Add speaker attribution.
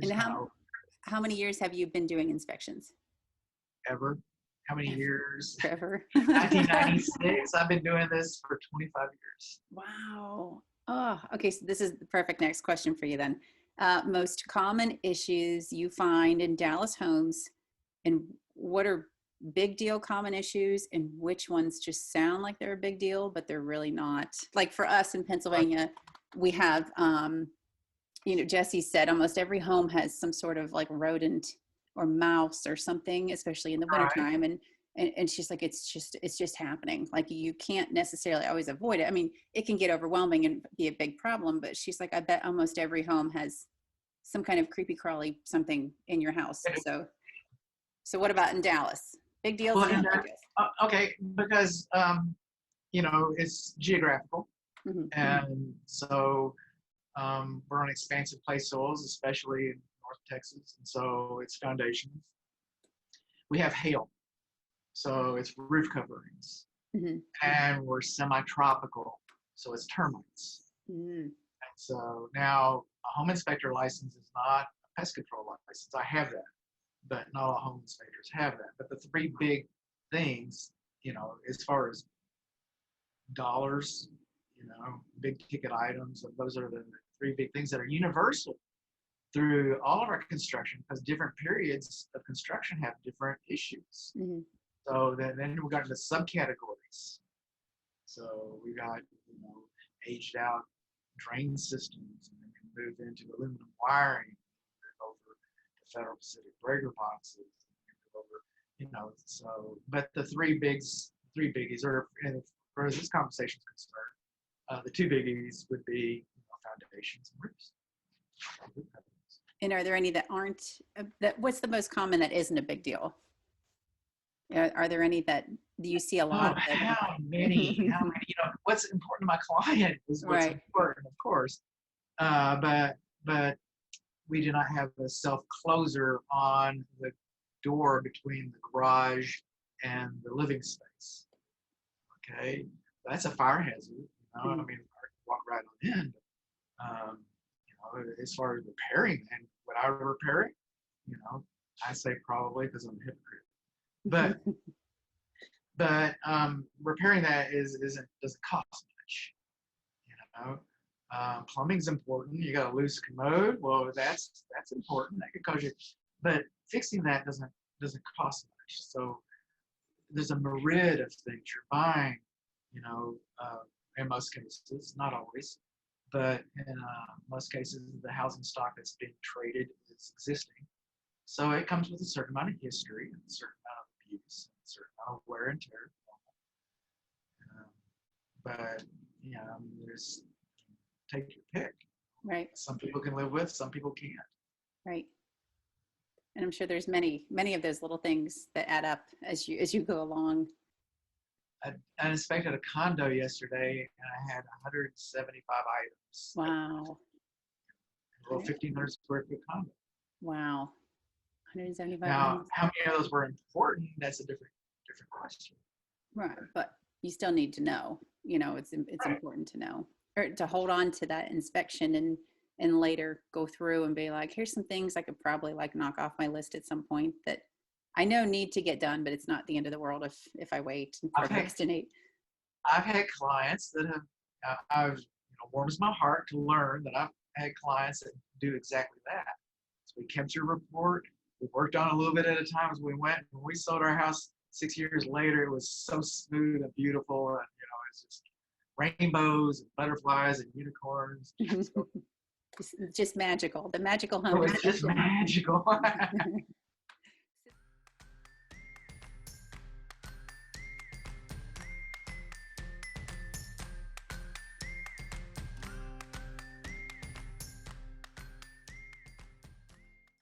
Speaker 1: And how many years have you been doing inspections?
Speaker 2: Ever. How many years?
Speaker 1: Forever.
Speaker 2: 1996. I've been doing this for 25 years.
Speaker 1: Wow. Oh, okay. So this is the perfect next question for you then. Most common issues you find in Dallas homes, and what are big deal common issues, and which ones just sound like they're a big deal, but they're really not? Like for us in Pennsylvania, we have, Jesse said almost every home has some sort of like rodent or mouse or something, especially in the wintertime. And she's like, it's just happening. Like you can't necessarily always avoid it. I mean, it can get overwhelming and be a big problem, but she's like, I bet almost every home has some kind of creepy crawly something in your house. So what about in Dallas? Big deals?
Speaker 2: Well, big deals? Okay, because, it's geographical.
Speaker 1: Mm-hmm.
Speaker 2: And so we're on expansive clay soils, especially in North Texas. And so it's foundations. We have hail. So it's roof coverings.
Speaker 1: Mm-hmm.
Speaker 2: And we're semi-tropical. So it's termites.
Speaker 1: Mm-hmm.
Speaker 2: And so now a home inspector license is not a pest control license. I have that, but not all home inspectors have that. But the three big things, as far as dollars, big ticket items, those are the three big things that are universal through all of our construction, because different periods of construction have different issues.
Speaker 1: Mm-hmm.
Speaker 2: So then we got into subcategories. So we got, aged out drain systems, and then we moved into aluminum wiring, over to Federal Pacific breaker boxes, over, so, but the three biggies are, and as far as this conversation is concerned, the two biggies would be foundations and roofs.
Speaker 1: And are there any that aren't, what's the most common that isn't a big deal? Are there any that you see a lot?
Speaker 2: Oh, how many? What's important to my client is what's important, of course. But we do not have a self-closer on the door between the garage and the living space. Okay, that's a fire hazard. I mean, I can walk right on in. As far as repairing, and would I repair it? I say probably, because I'm a hypocrite. But repairing that doesn't cost much. Plumbing's important. You got a loose commode. Well, that's important. That could cause you, but fixing that doesn't cost much. So there's a myriad of things you're buying. In most cases, not always, but in most cases, the housing stock that's being traded is existing. So it comes with a certain amount of history, and a certain amount of abuse, and a certain amount of wear and tear. But there's, take your pick.
Speaker 1: Right.
Speaker 2: Some people can live with, some people can't.
Speaker 1: Right. And I'm sure there's many of those little things that add up as you go along.
Speaker 2: I inspected a condo yesterday, and I had 175 items.
Speaker 1: Wow.
Speaker 2: A little 1,500 square foot condo.
Speaker 1: Wow. 175
Speaker 2: Now,
Speaker 1: items.
Speaker 2: how many of those were important? That's a different question.
Speaker 1: Right, but you still need to know. It's important to know, or to hold on to that inspection and later go through and be like, here's some things I could probably knock off my list at some point that I know need to get done, but it's not the end of the world if I wait and procrastinate.
Speaker 2: I've had clients that have, warms my heart to learn that I've had clients that do exactly that. So we kept your report. We worked on it a little bit at a time as we went. When we sold our house 6 years later, it was so smooth and beautiful, and it's just rainbows and butterflies and unicorns.
Speaker 1: It's just magical. The magical home.
Speaker 2: It's just magical.